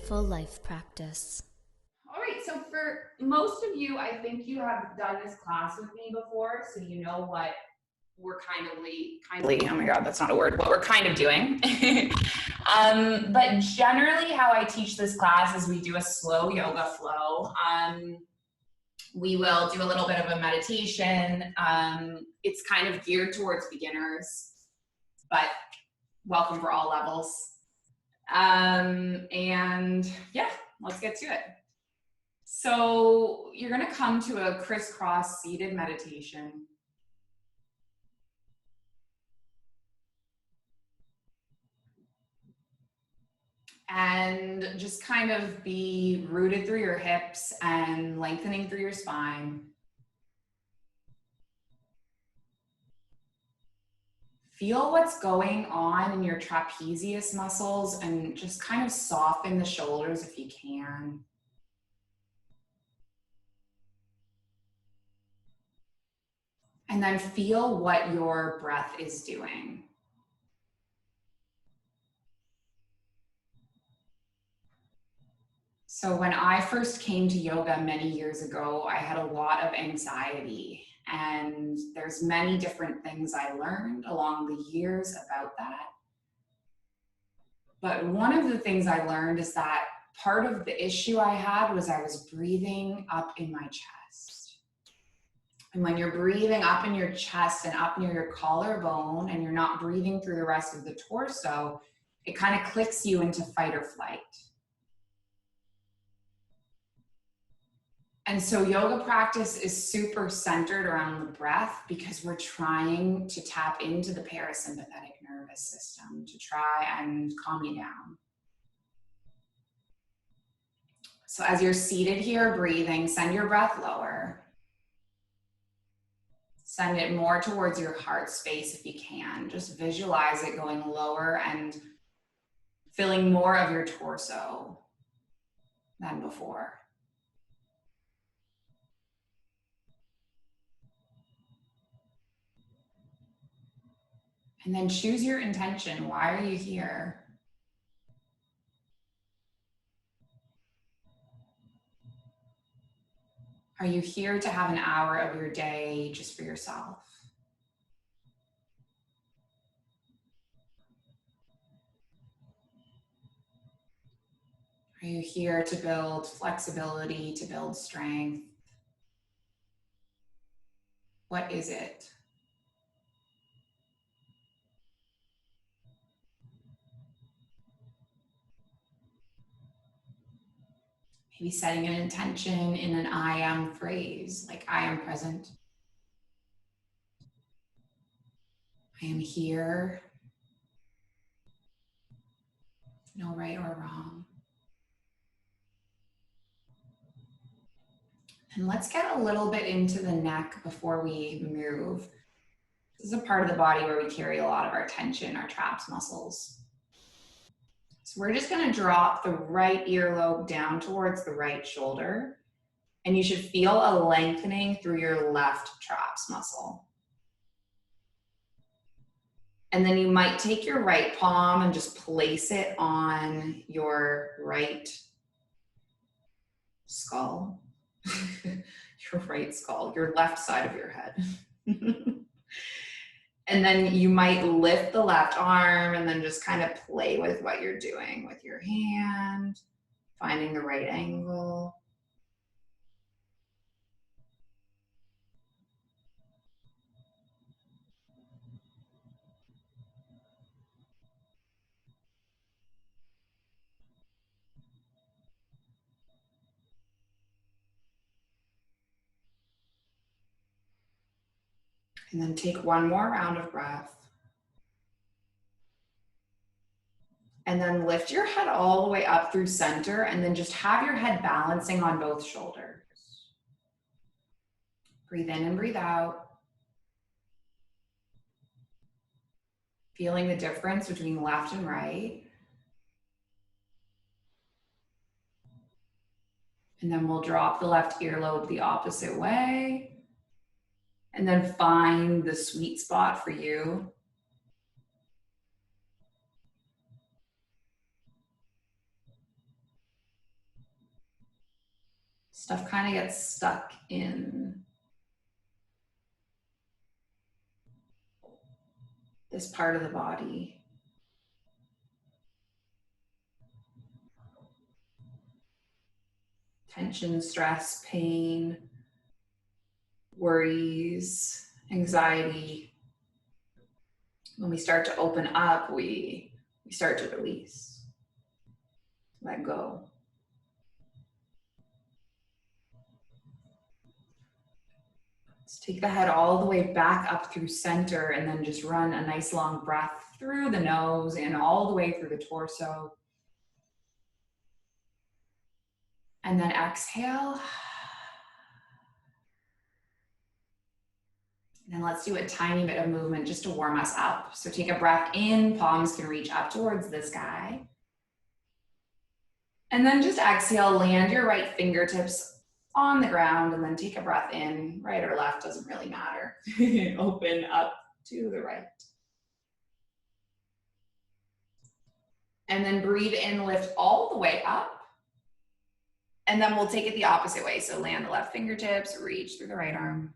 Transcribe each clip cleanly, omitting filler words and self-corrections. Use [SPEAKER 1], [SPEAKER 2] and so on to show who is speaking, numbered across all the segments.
[SPEAKER 1] Mindful Life Practice.
[SPEAKER 2] All right, so for most of you, I think you have done this class with me before, so you know what we're kindly, oh my God, that's not a word, what we're kind of doing. But generally how I teach this class is we do a slow yoga flow. We will do a little bit of a meditation. It's kind of geared towards beginners, but welcome for all levels. And yeah, let's get to it. So you're going to come to a crisscross seated meditation. And just kind of be rooted through your hips and lengthening through your spine. Feel what's going on in your trapezius muscles and just kind of soften the shoulders if you can. And then feel what your breath is doing. So when I first came to yoga many years ago, I had a lot of anxiety, and there's many different things I learned along the years about that. But one of the things I learned is that part of the issue I had was I was breathing up in my chest. And when you're breathing up in your chest and up near your collarbone and you're not breathing through the rest of the torso, it kind of clicks you into fight or flight. And so yoga practice is super centered around the breath because we're trying to tap into the parasympathetic nervous system to try and calm you down. So as you're seated here breathing, send your breath lower. Send it more towards your heart space if you can. Just visualize it going lower and filling more of your torso than before. And then choose your intention. Why are you here? Are you here to have an hour of your day just for yourself? Are you here to build flexibility, to build strength? What is it? Maybe setting an intention in an I am phrase, like I am present. I am here. No right or wrong. And let's get a little bit into the neck before we move. This is a part of the body where we carry a lot of our tension, our traps muscles. So we're just going to drop the right earlobe down towards the right shoulder. And you should feel a lengthening through your left traps muscle. And then you might take your right palm and just place it on your right skull. Your right skull, your left side of your head. And then you might lift the left arm and then just kind of play with what you're doing with your hand, finding the right angle. And then take one more round of breath. And then lift your head all the way up through center and then just have your head balancing on both shoulders. Breathe in and breathe out. Feeling the difference between left and right. And then we'll drop the left earlobe the opposite way. And then find the sweet spot for you. Stuff kind of gets stuck in this part of the body. Tension, stress, pain, worries, anxiety. When we start to open up, we start to release, let go. Let's take the head all the way back up through center and then just run a nice long breath through the nose and all the way through the torso. And then exhale. And let's do a tiny bit of movement just to warm us up. So take a breath in, palms can reach up towards the sky. And then just exhale, land your right fingertips on the ground, and then take a breath in, right or left, doesn't really matter. Open up to the right. And then breathe in, lift all the way up. And then we'll take it the opposite way. So land the left fingertips, reach through the right arm.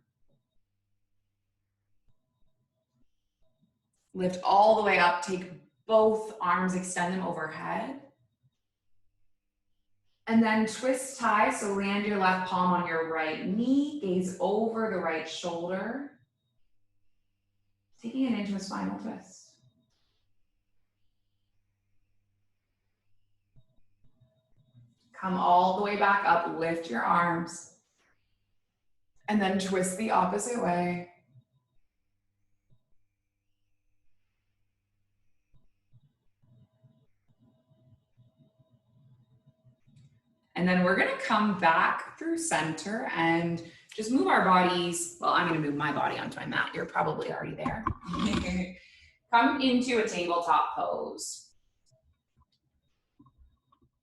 [SPEAKER 2] Lift all the way up, take both arms, extend them overhead. And then twist tie, so land your left palm on your right knee, gaze over the right shoulder. Taking it into a spinal twist. Come all the way back up, lift your arms. And then twist the opposite way. And then we're gonna come back through center and just move our bodies. Well, I'm gonna move my body onto my mat. You're probably already there. Come into a tabletop pose.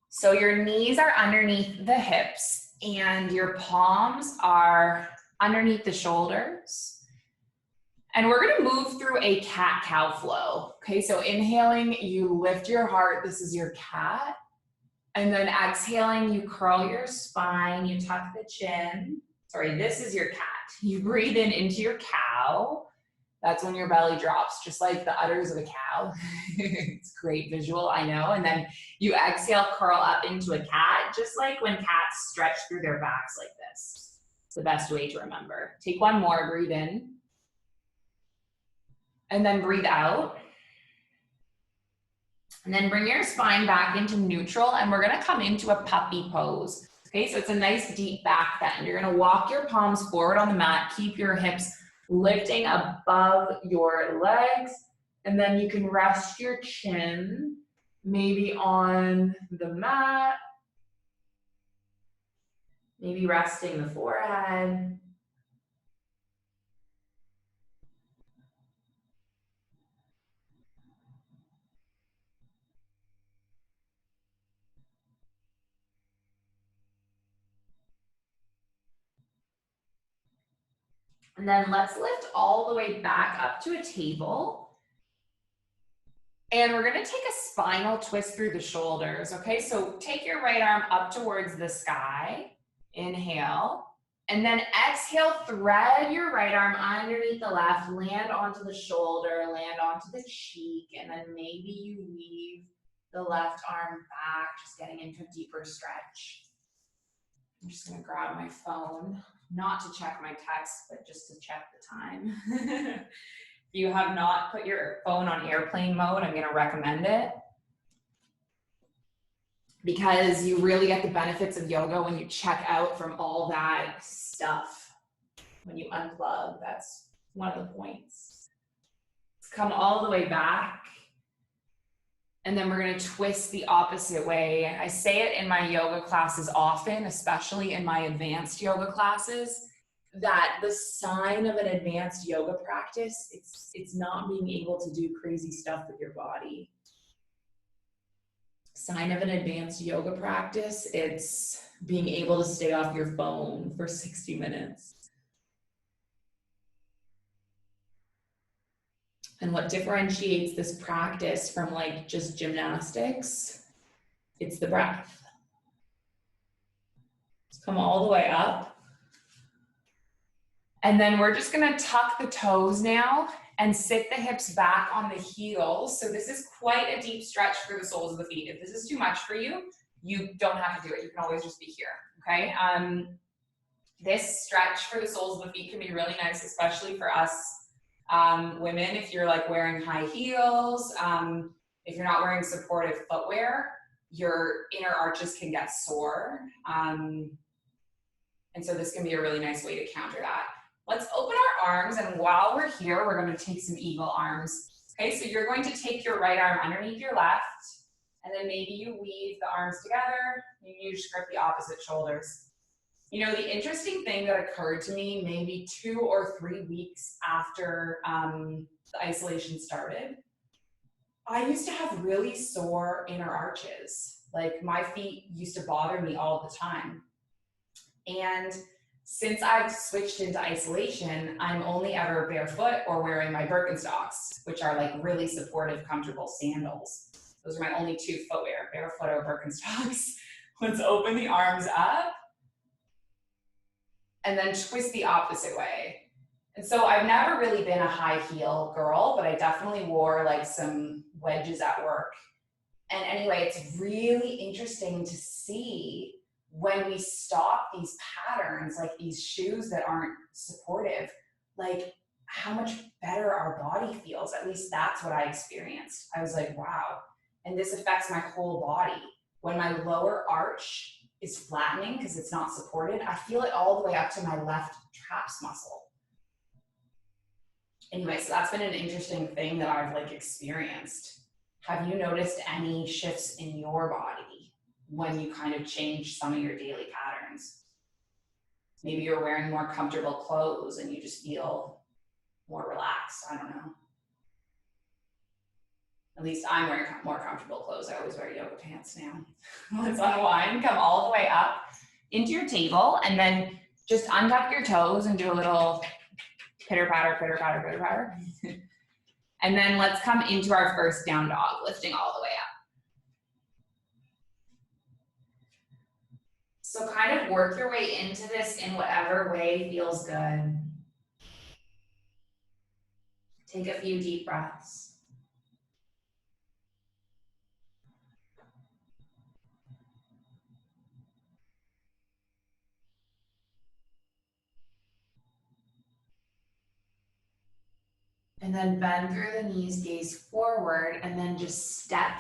[SPEAKER 2] So your knees are underneath the hips and your palms are underneath the shoulders. And we're gonna move through a cat-cow flow. Okay, so inhaling, you lift your heart. This is your cat. And then exhaling, you curl your spine, you tuck the chin. Sorry, this is your cat. You breathe in into your cow. That's when your belly drops, just like the udders of a cow. It's a great visual, I know. And then you exhale, curl up into a cat, just like when cats stretch through their backs like this. It's the best way to remember. Take one more, breathe in. And then breathe out. And then bring your spine back into neutral, and we're gonna come into a puppy pose. Okay, so it's a nice deep back bend. You're gonna walk your palms forward on the mat, keep your hips lifting above your legs, and then you can rest your chin maybe on the mat, maybe resting the forehead. And then let's lift all the way back up to a table. And we're gonna take a spinal twist through the shoulders, okay? So take your right arm up towards the sky, inhale, and then exhale, thread your right arm underneath the left, land onto the shoulder, land onto the cheek, and then maybe you weave the left arm back, just getting into a deeper stretch. I'm just gonna grab my phone. Not to check my text, but just to check the time. If you have not put your phone on airplane mode, I'm gonna recommend it. Because you really get the benefits of yoga when you check out from all that stuff. When you unplug, that's one of the points. Let's come all the way back. And then we're gonna twist the opposite way. I say it in my yoga classes often, especially in my advanced yoga classes, that the sign of an advanced yoga practice, it's not being able to do crazy stuff with your body. Sign of an advanced yoga practice, it's being able to stay off your phone for 60 minutes. And what differentiates this practice from like just gymnastics, it's the breath. Come all the way up. And then we're just gonna tuck the toes now and sit the hips back on the heels. So this is quite a deep stretch for the soles of the feet. If this is too much for you, you don't have to do it. You can always just be here, okay? This stretch for the soles of the feet can be really nice, especially for us women, if you're like wearing high heels, if you're not wearing supportive footwear, your inner arches can get sore. And so this can be a really nice way to counter that. Let's open our arms, and while we're here, we're going to take some eagle arms. Okay, so you're going to take your right arm underneath your left, and then maybe you weave the arms together, maybe you just grip the opposite shoulders. You know, the interesting thing that occurred to me maybe 2 or 3 weeks after the isolation started, I used to have really sore inner arches. Like my feet used to bother me all the time. And since I've switched into isolation, I'm only ever barefoot or wearing my Birkenstocks, which are like really supportive, comfortable sandals. Those are my only 2 footwear, barefoot or Birkenstocks. Let's open the arms up and then twist the opposite way. And so I've never really been a high heel girl, but I definitely wore like some wedges at work. And anyway, it's really interesting to see when we stop these patterns, like these shoes that aren't supportive, like how much better our body feels. At least that's what I experienced. I was like, wow. And this affects my whole body. When my lower arch is flattening because it's not supported, I feel it all the way up to my left traps muscle. Anyway, so that's been an interesting thing that I've like experienced. Have you noticed any shifts in your body when you kind of change some of your daily patterns? Maybe you're wearing more comfortable clothes and you just feel more relaxed. I don't know. At least I'm wearing more comfortable clothes. I always wear yoga pants now. Let's unwind, come all the way up into your table, and then just untuck your toes and do a little pitter patter, pitter patter, pitter patter. And then let's come into our first down dog, lifting all the way up. So kind of work your way into this in whatever way feels good. Take a few deep breaths. And then bend through the knees, gaze forward, and then just step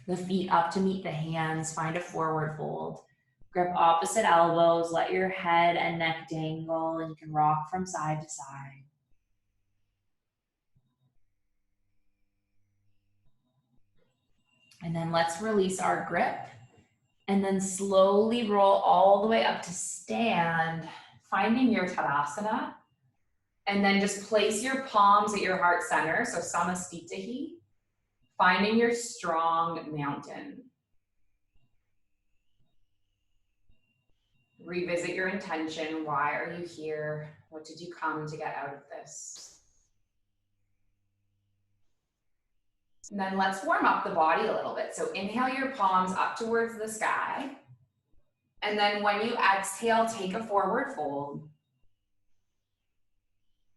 [SPEAKER 2] the feet up to meet the hands. Find a forward fold. Grip opposite elbows, let your head and neck dangle, and you can rock from side to side. And then let's release our grip, and then slowly roll all the way up to stand, finding your Tadasana. And then just place your palms at your heart center, so Samastitihi, finding your strong mountain. Revisit your intention. Why are you here? What did you come to get out of this? And then let's warm up the body a little bit. So inhale your palms up towards the sky. And then when you exhale, take a forward fold.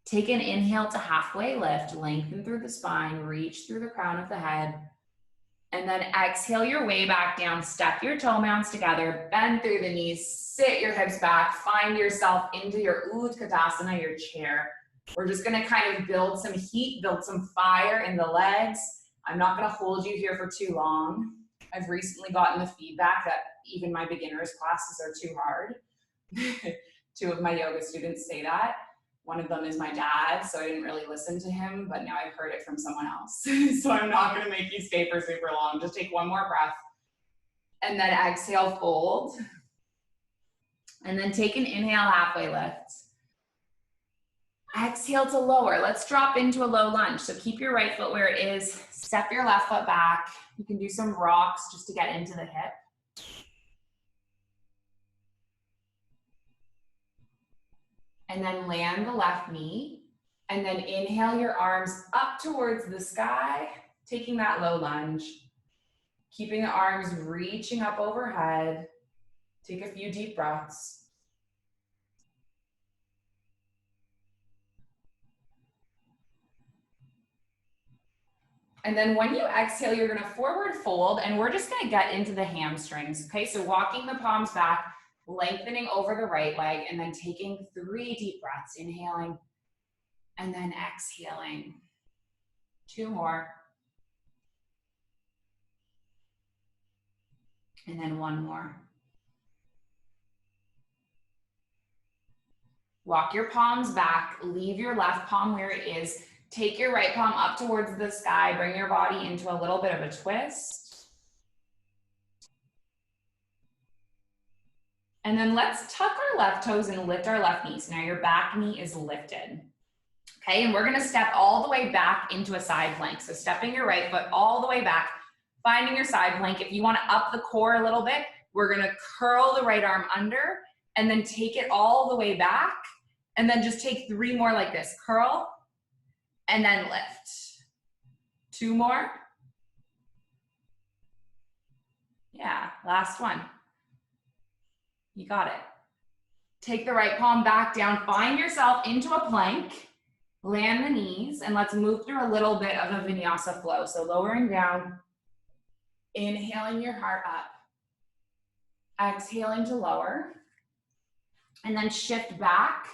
[SPEAKER 2] Take an inhale to halfway lift, lengthen through the spine, reach through the crown of the head. And then exhale your way back down, step your toe mounds together, bend through the knees, sit your hips back, find yourself into your Utkatasana, your chair. We're just gonna kind of build some heat, build some fire in the legs. I'm not gonna hold you here for too long. I've recently gotten the feedback that even my beginners classes are too hard. 2 of my yoga students say that. One of them is my dad, so I didn't really listen to him, but now I've heard it from someone else. So I'm not gonna make you stay for super long. Just take one more breath. And then exhale, fold. And then take an inhale, halfway lift. Exhale to lower. Let's drop into a low lunge. So keep your right foot where it is. Step your left foot back. You can do some rocks just to get into the hip. And then land the left knee. And then inhale your arms up towards the sky, taking that low lunge. Keeping the arms reaching up overhead. Take a few deep breaths. And then when you exhale, you're gonna forward fold, and we're just gonna get into the hamstrings, okay? So walking the palms back, lengthening over the right leg, and then taking 3 deep breaths, inhaling, and then exhaling. 2 more. And then 1 more. Walk your palms back, leave your left palm where it is. Take your right palm up towards the sky, bring your body into a little bit of a twist. And then let's tuck our left toes and lift our left knees. Now your back knee is lifted. Okay, and we're gonna step all the way back into a side plank. So stepping your right foot all the way back, finding your side plank. If you wanna up the core a little bit, we're gonna curl the right arm under and then take it all the way back. And then just take 3 more like this. Curl, and then lift. 2 more. Yeah, last one. You got it. Take the right palm back down, find yourself into a plank, land the knees, and let's move through a little bit of a Vinyasa flow. So lowering down, inhaling your heart up, exhaling to lower, and then shift back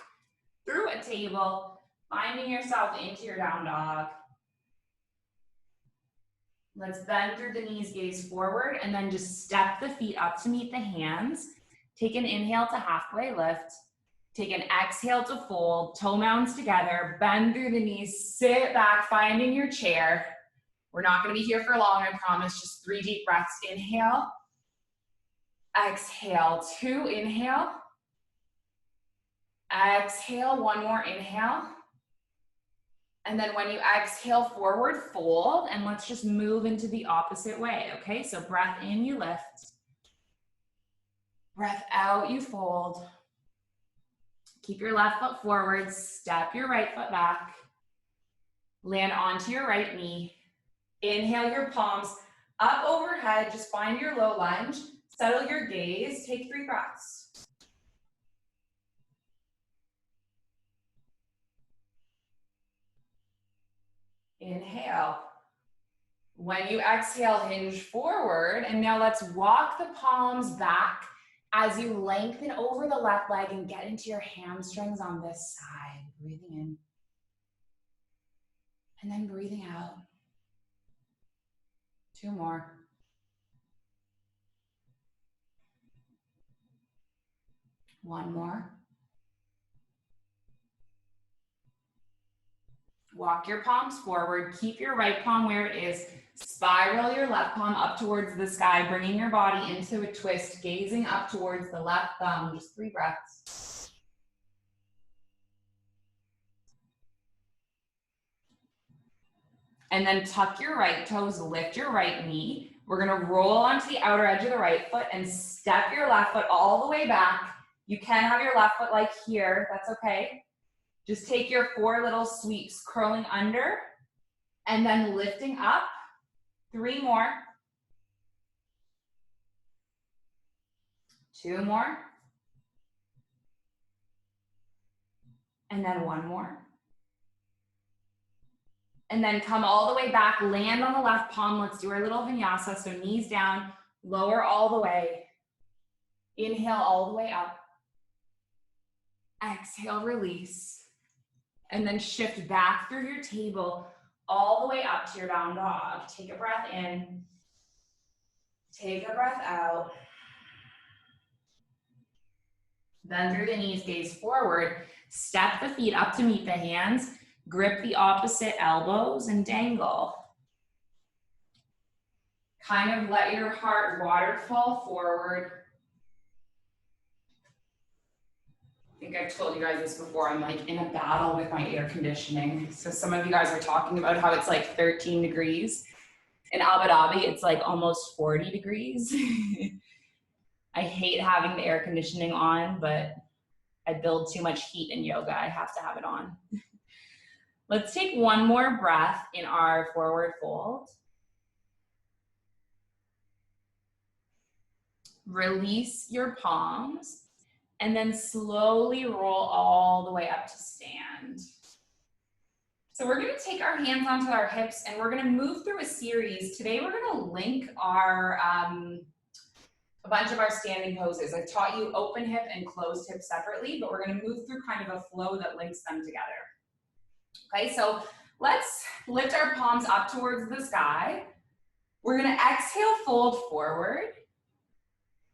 [SPEAKER 2] through a table, finding yourself into your down dog. Let's bend through the knees, gaze forward, and then just step the feet up to meet the hands. Take an inhale to halfway lift. Take an exhale to fold, toe mounds together, bend through the knees, sit back, finding your chair. We're not gonna be here for long, I promise, just 3 deep breaths. Inhale, exhale, 2, inhale, exhale, 1 more inhale. And then when you exhale, forward fold, and let's just move into the opposite way, okay? So breath in, you lift. Breath out, you fold. Keep your left foot forward, step your right foot back. Land onto your right knee. Inhale your palms up overhead, just find your low lunge. Settle your gaze, take 3 breaths. Inhale. When you exhale, hinge forward, and now let's walk the palms back as you lengthen over the left leg and get into your hamstrings on this side. Breathing in, and then breathing out. 2 more. One more. Walk your palms forward, keep your right palm where it is. Spiral your left palm up towards the sky, bringing your body into a twist, gazing up towards the left thumb. Just 3 breaths. And then tuck your right toes, lift your right knee. We're gonna roll onto the outer edge of the right foot and step your left foot all the way back. You can have your left foot like here, that's okay. Just take your 4 little sweeps, curling under and then lifting up. 3 more. 2 more. And then 1 more. And then come all the way back, land on the left palm. Let's do our little vinyasa. So knees down, lower all the way. Inhale all the way up. Exhale, release. And then shift back through your table all the way up to your down dog. Take a breath in. Take a breath out. Bend through the knees, gaze forward. Step the feet up to meet the hands. Grip the opposite elbows and dangle. Kind of let your heart waterfall forward. I think I've told you guys this before, I'm like in a battle with my air conditioning. So some of you guys are talking about how it's like 13 degrees. In Abu Dhabi, it's like almost 40 degrees. I hate having the air conditioning on, but I build too much heat in yoga. I have to have it on. Let's take 1 more breath in our forward fold. Release your palms. And then slowly roll all the way up to stand. So we're going to take our hands onto our hips and we're going to move through a series. Today we're going to link our a bunch of our standing poses. I've taught you open hip and closed hip separately, but we're going to move through kind of a flow that links them together. Okay, so let's lift our palms up towards the sky. We're going to exhale, fold forward,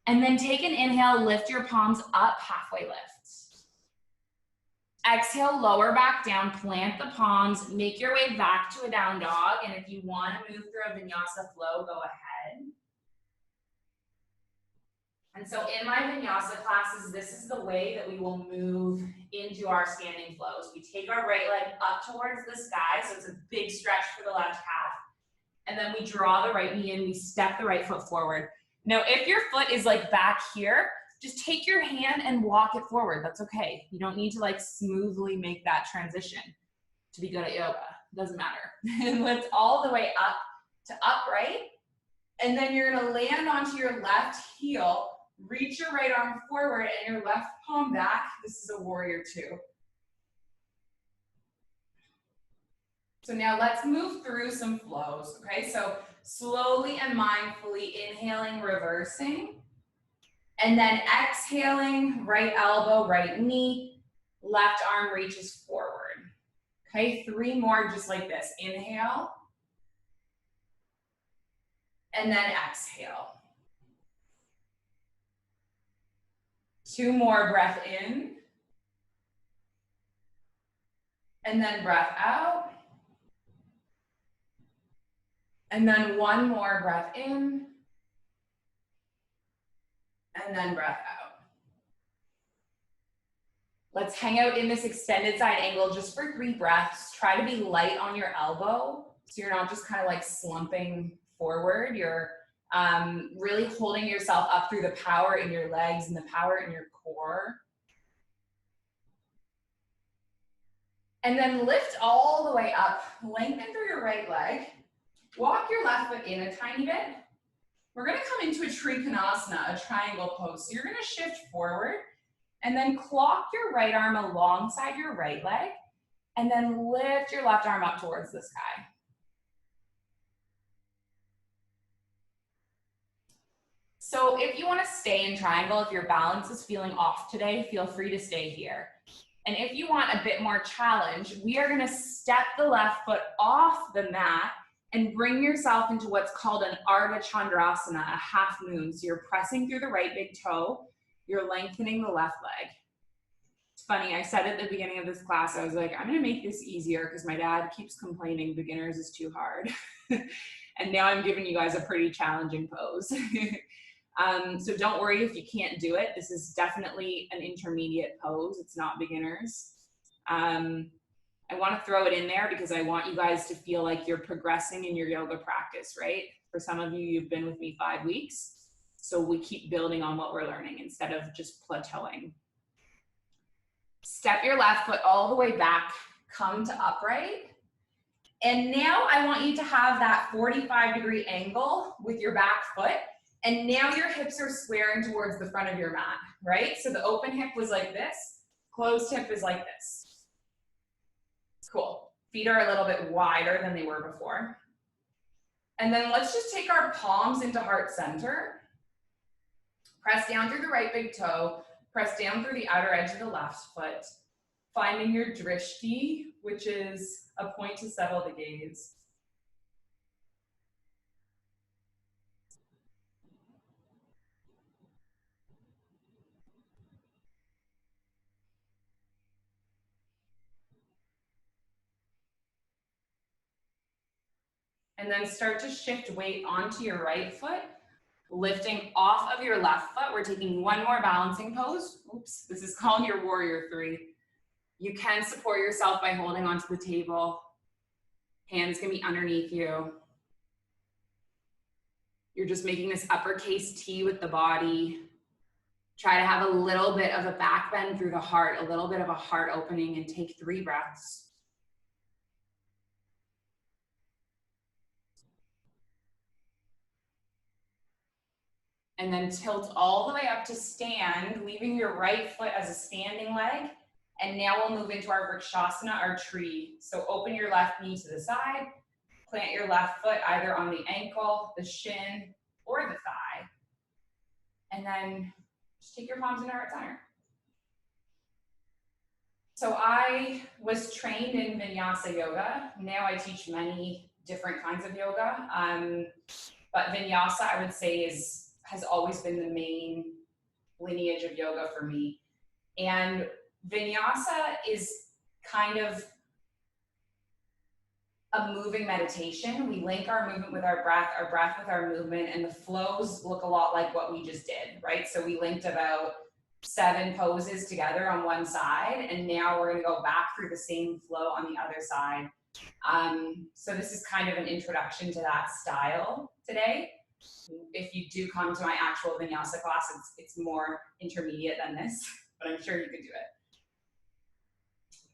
[SPEAKER 2] and then take an inhale, lift your palms up, halfway lift. Exhale, lower back down, plant the palms, make your way back to a down dog, and if you want to move through a Vinyasa Flow, go ahead. And so in my Vinyasa classes, this is the way that we will move into our standing flows. We take our right leg up towards the sky, so it's a big stretch for the left calf, and then we draw the right knee in, we step the right foot forward. Now, if your foot is like back here, just take your hand and walk it forward. That's okay. You don't need to like smoothly make that transition to be good at yoga. It doesn't matter. Lift all the way up to upright. And then you're gonna land onto your left heel, reach your right arm forward and your left palm back. This is a warrior two. So now let's move through some flows, okay? So slowly and mindfully inhaling, reversing. And then exhaling, right elbow, right knee, left arm reaches forward. Okay, 3 more just like this. Inhale. And then exhale. 2 more, breath in. And then breath out. And then 1 more, breath in. And then breath out. Let's hang out in this extended side angle just for 3 breaths. Try to be light on your elbow so you're not just kind of like slumping forward. You're really holding yourself up through the power in your legs and the power in your core. And then lift all the way up. Lengthen through your right leg. Walk your left foot in a tiny bit. We're going to come into a Trikonasana, a triangle pose. So you're going to shift forward and then clock your right arm alongside your right leg and then lift your left arm up towards the sky. So if you want to stay in triangle, if your balance is feeling off today, feel free to stay here. And if you want a bit more challenge, we are going to step the left foot off the mat and bring yourself into what's called an Arma Chandrasana, a half moon. So you're pressing through the right big toe, you're lengthening the left leg. It's funny, I said at the beginning of this class, I was like, I'm gonna make this easier because my dad keeps complaining beginners is too hard. And now I'm giving you guys a pretty challenging pose. So don't worry if you can't do it. This is definitely an intermediate pose. It's not beginners. I want to throw it in there because I want you guys to feel like you're progressing in your yoga practice, right? For some of you, you've been with me 5 weeks. So we keep building on what we're learning instead of just plateauing. Step your left foot all the way back, come to upright. And now I want you to have that 45-degree angle with your back foot. And now your hips are squaring towards the front of your mat, right? So the open hip was like this, closed hip is like this. Cool. Feet are a little bit wider than they were before. And then let's just take our palms into heart center. Press down through the right big toe. Press down through the outer edge of the left foot. Finding your drishti, which is a point to settle the gaze. And then start to shift weight onto your right foot, lifting off of your left foot. We're taking 1 more balancing pose. Oops, this is called your warrior 3. You can support yourself by holding onto the table. Hands can be underneath you. You're just making this uppercase T with the body. Try to have a little bit of a back bend through the heart, a little bit of a heart opening, and take 3 breaths. And then tilt all the way up to stand, leaving your right foot as a standing leg, And now we'll move into our Vrikshasana, our tree. So open your left knee to the side, plant your left foot either on the ankle, the shin, or the thigh. And then just take your palms into heart center. So I was trained in Vinyasa yoga. Now I teach many different kinds of yoga. But Vinyasa, I would say, has always been the main lineage of yoga for me. And Vinyasa is kind of a moving meditation. We link our movement with our breath with our movement, and the flows look a lot like what we just did, right? So we linked about 7 poses together on one side, and now we're going to go back through the same flow on the other side. So this is kind of an introduction to that style today. If you do come to my actual Vinyasa class, it's more intermediate than this, but I'm sure you could do it.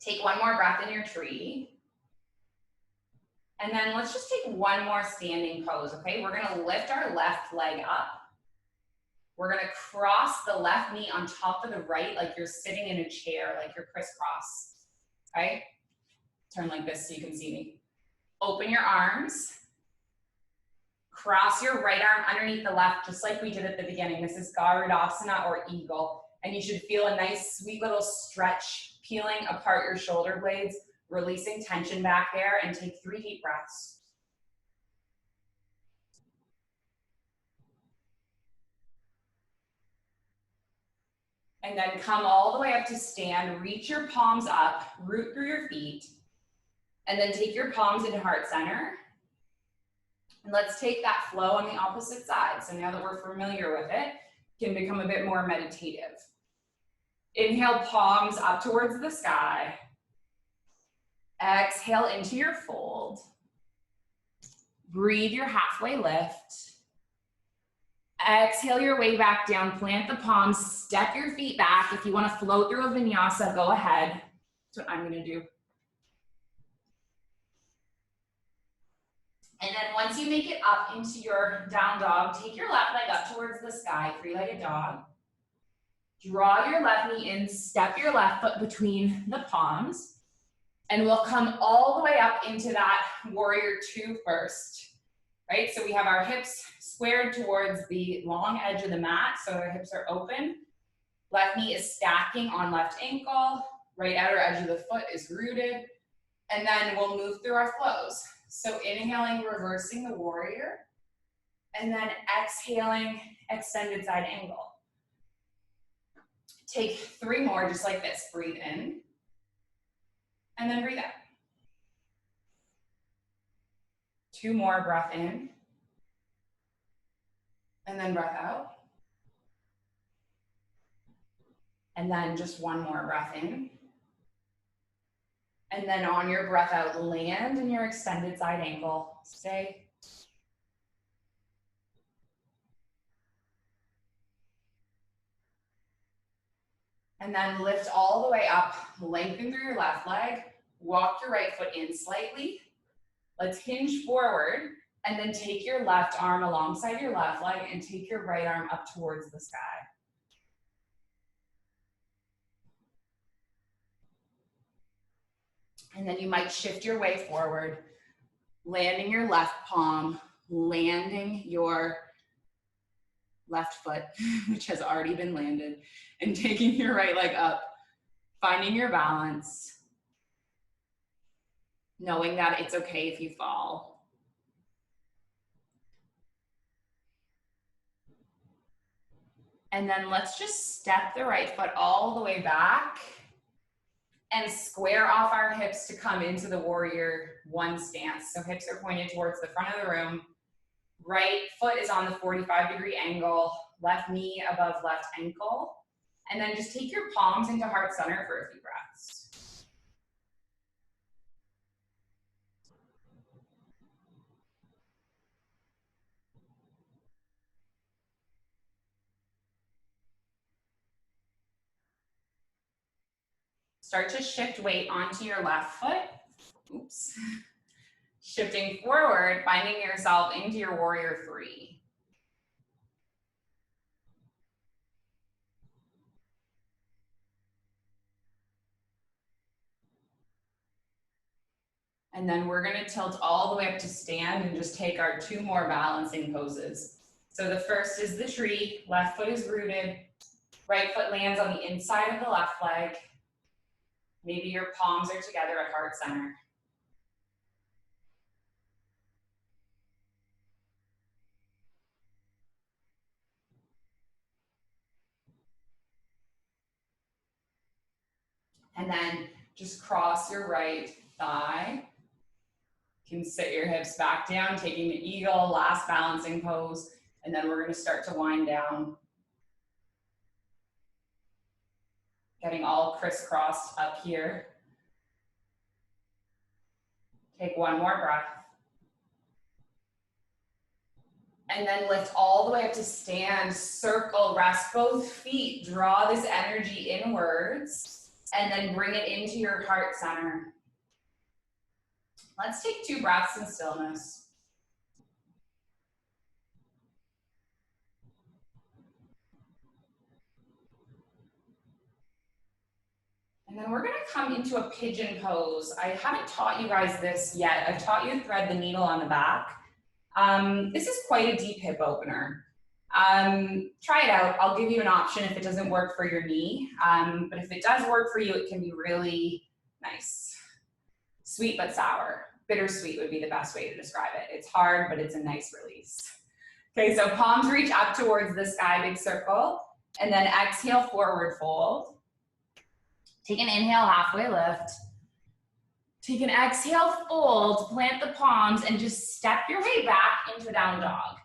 [SPEAKER 2] Take one more breath in your tree. And then let's just take one more standing pose, okay? We're gonna lift our left leg up. We're gonna cross the left knee on top of the right, like you're sitting in a chair, like you're crisscross, right? Turn like this so you can see me. Open your arms. Cross your right arm underneath the left, just like we did at the beginning. This is Garudasana or Eagle. And you should feel a nice, sweet little stretch, peeling apart your shoulder blades, releasing tension back there, and take 3 deep breaths. And then come all the way up to stand, reach your palms up, root through your feet, and then take your palms into heart center. And let's take that flow on the opposite side. So now that we're familiar with it, it can become a bit more meditative. Inhale, palms up towards the sky. Exhale into your fold. Breathe your halfway lift. Exhale your way back down, plant the palms, step your feet back. If you want to float through a vinyasa, go ahead. That's what I'm going to do. And then once you make it up into your down dog, take your left leg up towards the sky, 3-legged dog. Draw your left knee in, step your left foot between the palms, and we'll come all the way up into that warrior 2 first, right? So we have our hips squared towards the long edge of the mat, so our hips are open. Left knee is stacking on left ankle, right outer edge of the foot is rooted, and then we'll move through our flows. So inhaling, reversing the warrior, and then exhaling, extended side angle. Take 3 more, just like this. Breathe in, and then breathe out. 2 more, breath in, and then breath out. And then just 1 more, breath in. And then on your breath out, land in your extended side angle. Stay. And then lift all the way up, lengthen through your left leg, walk your right foot in slightly. Let's hinge forward, and then take your left arm alongside your left leg and take your right arm up towards the sky. And then you might shift your way forward, landing your left palm, landing your left foot, which has already been landed, and taking your right leg up, finding your balance, knowing that it's okay if you fall. And then let's just step the right foot all the way back and square off our hips to come into the warrior 1 stance. So hips are pointed towards the front of the room. Right foot is on the 45-degree angle, left knee above left ankle. And then just take your palms into heart center for a few breaths. Start to shift weight onto your left foot. Oops. Shifting forward, finding yourself into your warrior 3. And then we're gonna tilt all the way up to stand and just take our 2 more balancing poses. So the first is the tree, left foot is rooted, right foot lands on the inside of the left leg. Maybe your palms are together at heart center. And then just cross your right thigh. You can sit your hips back down, taking the eagle, last balancing pose, and then we're gonna start to wind down. Getting all crisscrossed up here. Take 1 more breath. And then lift all the way up to stand, circle, rest both feet, draw this energy inwards, and then bring it into your heart center. Let's take 2 breaths in stillness. And then we're gonna come into a pigeon pose. I haven't taught you guys this yet. I've taught you to thread the needle on the back. This is quite a deep hip opener. Try it out. I'll give you an option if it doesn't work for your knee. But if it does work for you, it can be really nice. Sweet but sour. Bittersweet would be the best way to describe it. It's hard, but it's a nice release. Okay, so palms reach up towards the sky, big circle. And then exhale, forward fold. Take an inhale, halfway lift. Take an exhale, fold, plant the palms, and just step your way back into down dog.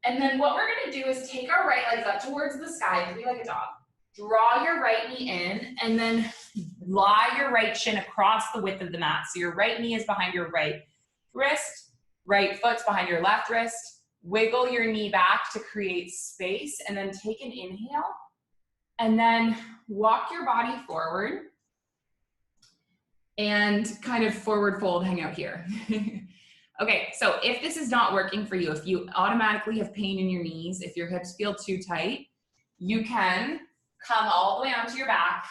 [SPEAKER 2] And then what we're gonna do is take our right legs up towards the sky, like a dog. Draw your right knee in, and then lie your right shin across the width of the mat. So your right knee is behind your right wrist, right foot's behind your left wrist. Wiggle your knee back to create space, and then take an inhale, and then walk your body forward. And kind of forward fold, hang out here. Okay, so if this is not working for you, if you automatically have pain in your knees, if your hips feel too tight, you can come all the way onto your back,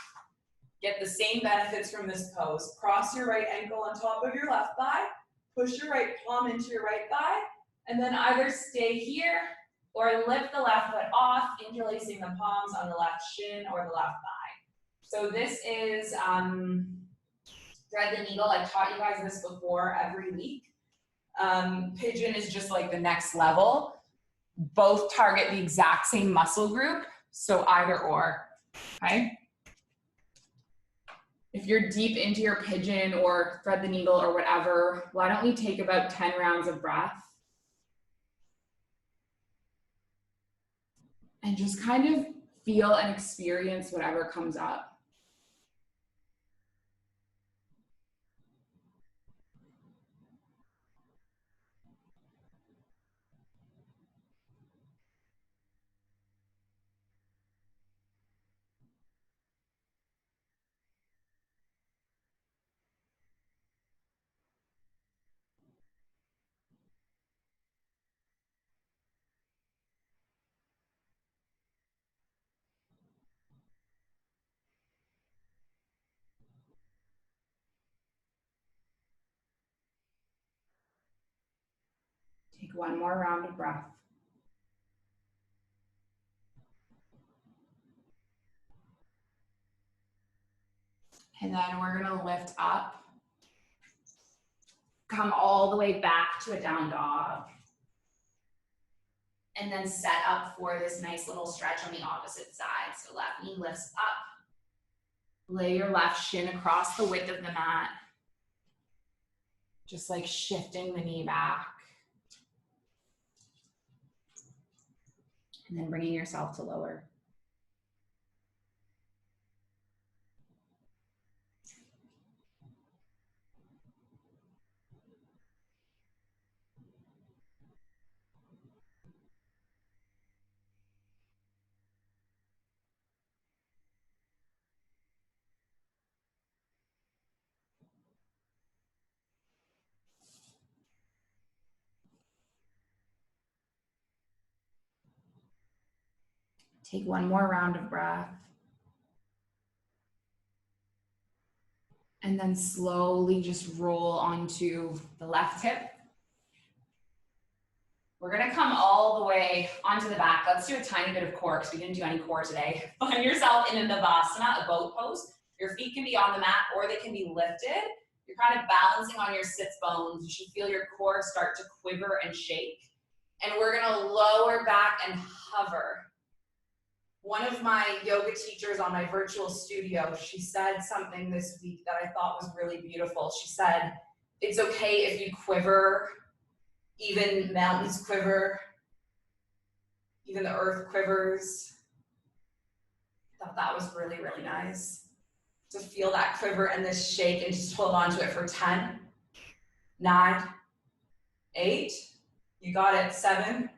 [SPEAKER 2] get the same benefits from this pose. Cross your right ankle on top of your left thigh, push your right palm into your right thigh, and then either stay here or lift the left foot off, interlacing the palms on the left shin or the left thigh. So this is, thread the needle. I've taught you guys this before every week. Pigeon is just like the next level. Both target the exact same muscle group, so either or, okay? If you're deep into your pigeon or thread the needle or whatever, why don't we take about 10 rounds of breath? And just kind of feel and experience whatever comes up. Take 1 more round of breath. And then we're gonna lift up, come all the way back to a down dog. And then set up for this nice little stretch on the opposite side. So left knee lifts up. Lay your left shin across the width of the mat. Just like shifting the knee back. And then bringing yourself to lower. Take 1 more round of breath. And then slowly just roll onto the left hip. We're gonna come all the way onto the back. Let's do a tiny bit of core because we didn't do any core today. Find yourself in a Navasana, a boat pose. Your feet can be on the mat or they can be lifted. You're kind of balancing on your sits bones. You should feel your core start to quiver and shake. And we're gonna lower back and hover. One of my yoga teachers on my virtual studio, she said something this week that I thought was really beautiful. She said, it's okay if you quiver, even mountains quiver, even the earth quivers. I thought that was really, really nice. To feel that quiver and this shake and just hold on to it for 10, 9, 8, you got it, 7,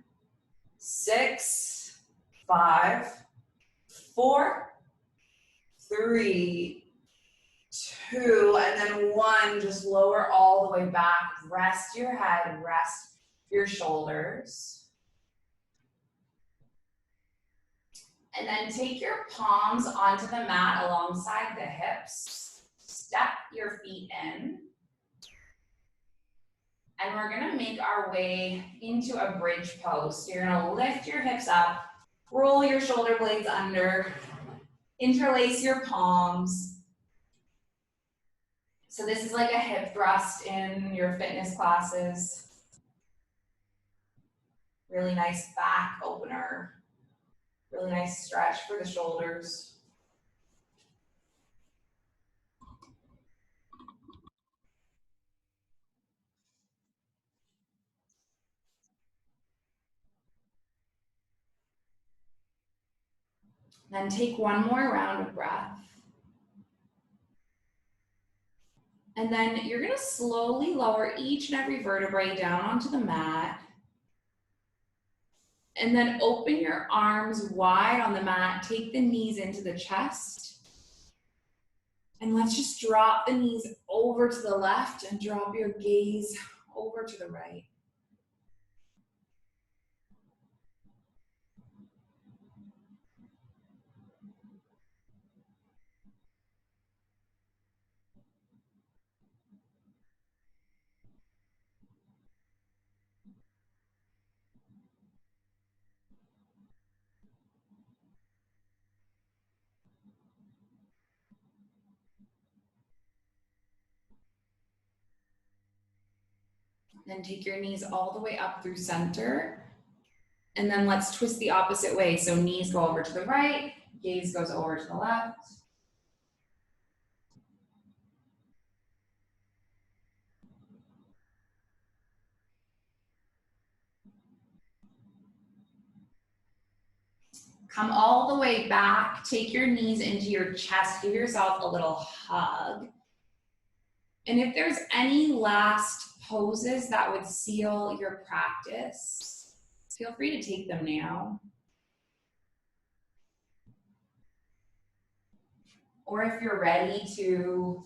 [SPEAKER 2] 6, 5, 4, 3, 2, and then 1, just lower all the way back. Rest your head, rest your shoulders. And then take your palms onto the mat alongside the hips. Step your feet in. And we're gonna make our way into a bridge pose. So you're gonna lift your hips up, roll your shoulder blades under, interlace your palms. So this is like a hip thrust in your fitness classes. Really nice back opener. Really nice stretch for the shoulders. Then take one more round of breath. And then you're gonna slowly lower each and every vertebrae down onto the mat. And then open your arms wide on the mat. Take the knees into the chest. And let's just drop the knees over to the left and drop your gaze over to the right. Then take your knees all the way up through center. And then let's twist the opposite way. So knees go over to the right, gaze goes over to the left. Come all the way back, take your knees into your chest, give yourself a little hug. And if there's any last poses that would seal your practice, feel free to take them now. Or if you're ready to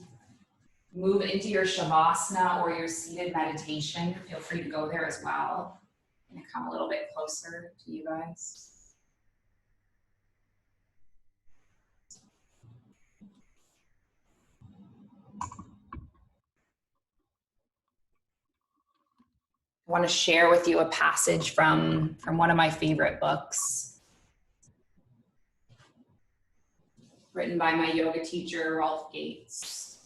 [SPEAKER 2] move into your Shavasana or your seated meditation, feel free to go there as well. I'm gonna come a little bit closer to you guys. I want to share with you a passage from one of my favorite books, written by my yoga teacher, Rolf Gates.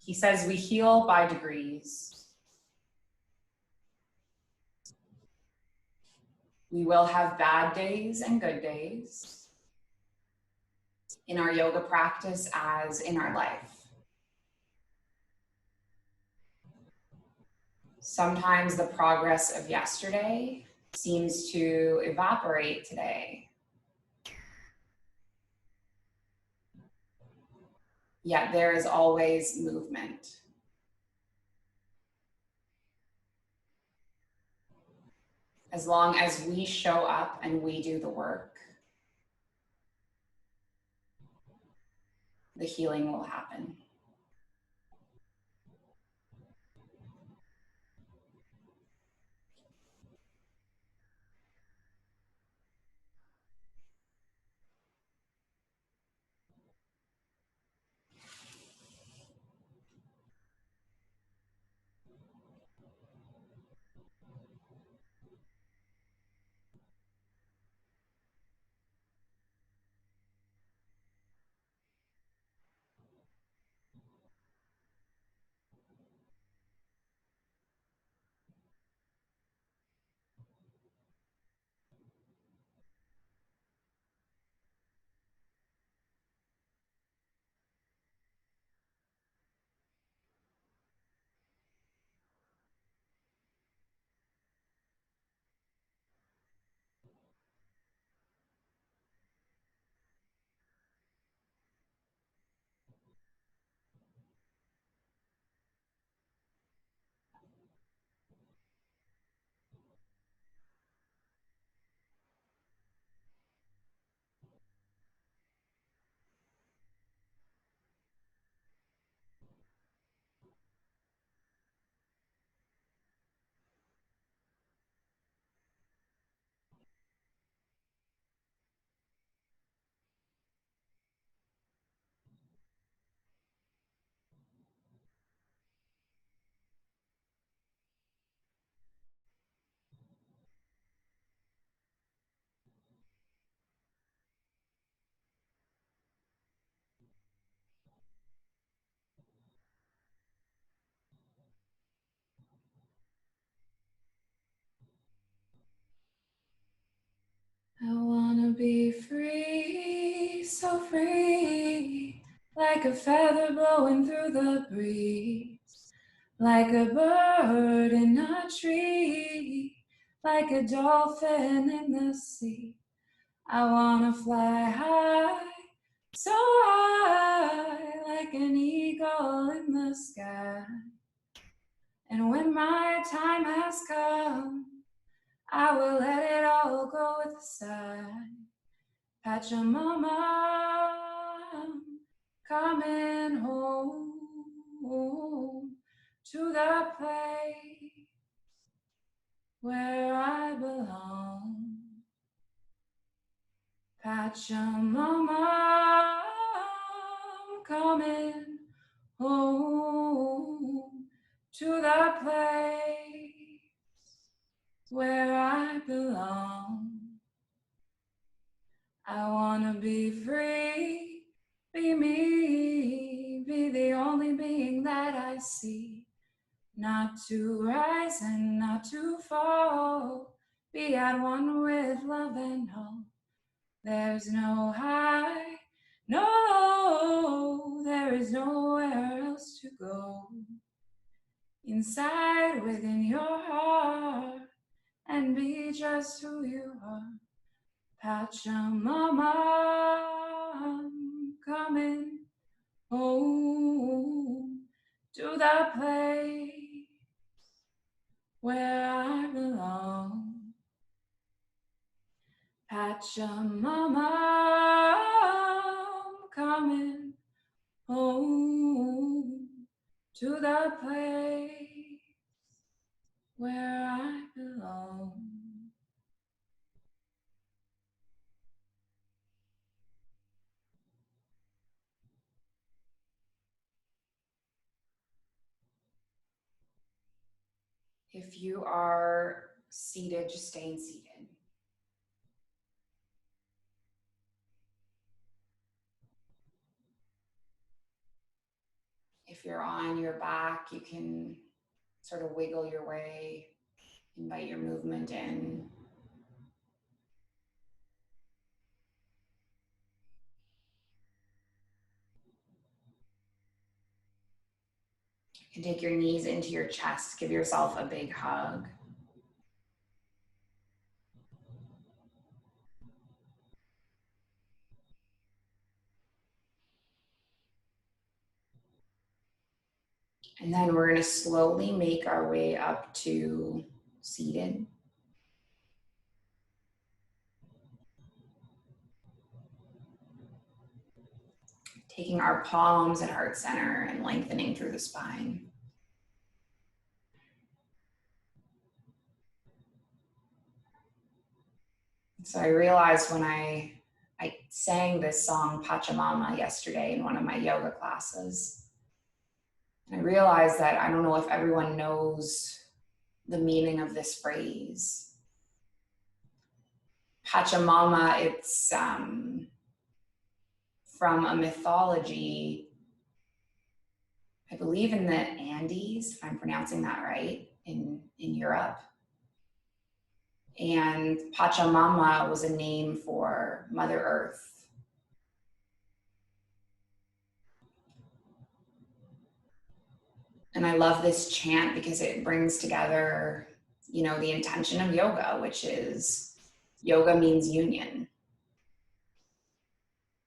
[SPEAKER 2] He says, we heal by degrees. We will have bad days and good days in our yoga practice as in our life. Sometimes the progress of yesterday seems to evaporate today. Yet there is always movement. As long as we show up and we do the work, the healing will happen. so free, like a feather blowing through the breeze, like a bird in a tree, like a dolphin in the sea. I wanna fly high, so high, like an eagle in the sky. And when my time has come, I will let it all go with a sigh. Pachamama, coming home to the place where I belong. Pachamama, coming home to the place where I belong. I wanna be free, be me, be the only being that I see. Not to rise and not to fall, be at one with love and all. There's no high, no low, there is nowhere else to go. Inside within your heart, and be just who you are. Pachamama, coming home to the place where I belong. Pachamama, coming home to the place where I belong. If you are seated, just staying seated. If you're on your back, you can sort of wiggle your way, invite your movement in. You can take your knees into your chest, give yourself a big hug. And then we're going to slowly make our way up to seated. Taking our palms at heart center and lengthening through the spine. So I realized when I sang this song Pachamama yesterday in one of my yoga classes, I realized that I don't know if everyone knows the meaning of this phrase. Pachamama, it's from a mythology, I believe in the Andes, if I'm pronouncing that right, in Europe. And Pachamama was a name for Mother Earth. And I love this chant because it brings together, you know, the intention of yoga, which is yoga means union,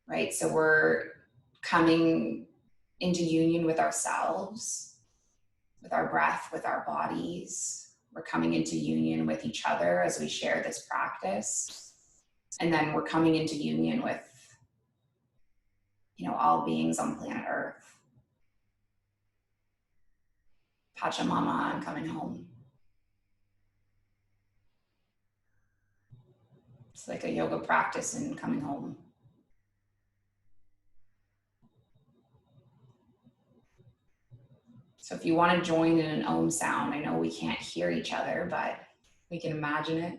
[SPEAKER 2] right? So we're coming into union with ourselves, with our breath, with our bodies. We're coming into union with each other as we share this practice. And then we're coming into union with, you know, all beings on planet Earth. Pachamama, I'm coming home. It's like a yoga practice and coming home. So if you want to join in an Om sound, I know we can't hear each other, but we can imagine it.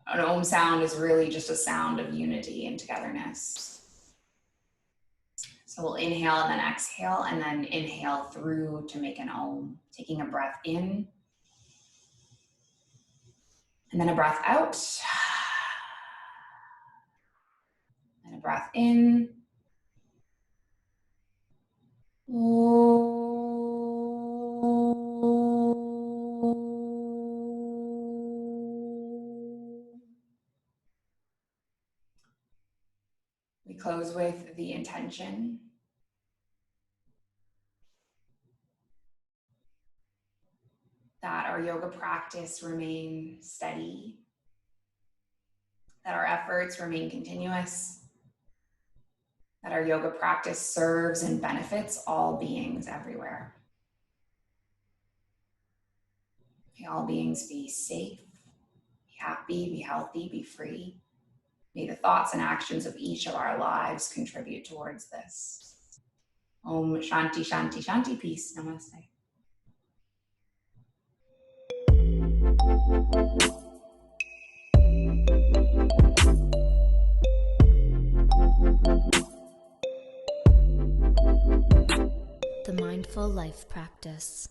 [SPEAKER 2] An Om sound is really just a sound of unity and togetherness. So we'll inhale and then exhale, and then inhale through to make an Om. Taking a breath in, and then a breath out. breath in. We close with the intention that our yoga practice remain steady, that our efforts remain continuous, that our yoga practice serves and benefits all beings everywhere. May all beings be safe, be happy, be healthy, be free. May the thoughts and actions of each of our lives contribute towards this. Om Shanti Shanti Shanti. Peace. Namaste.
[SPEAKER 1] The Mindful Life Practice.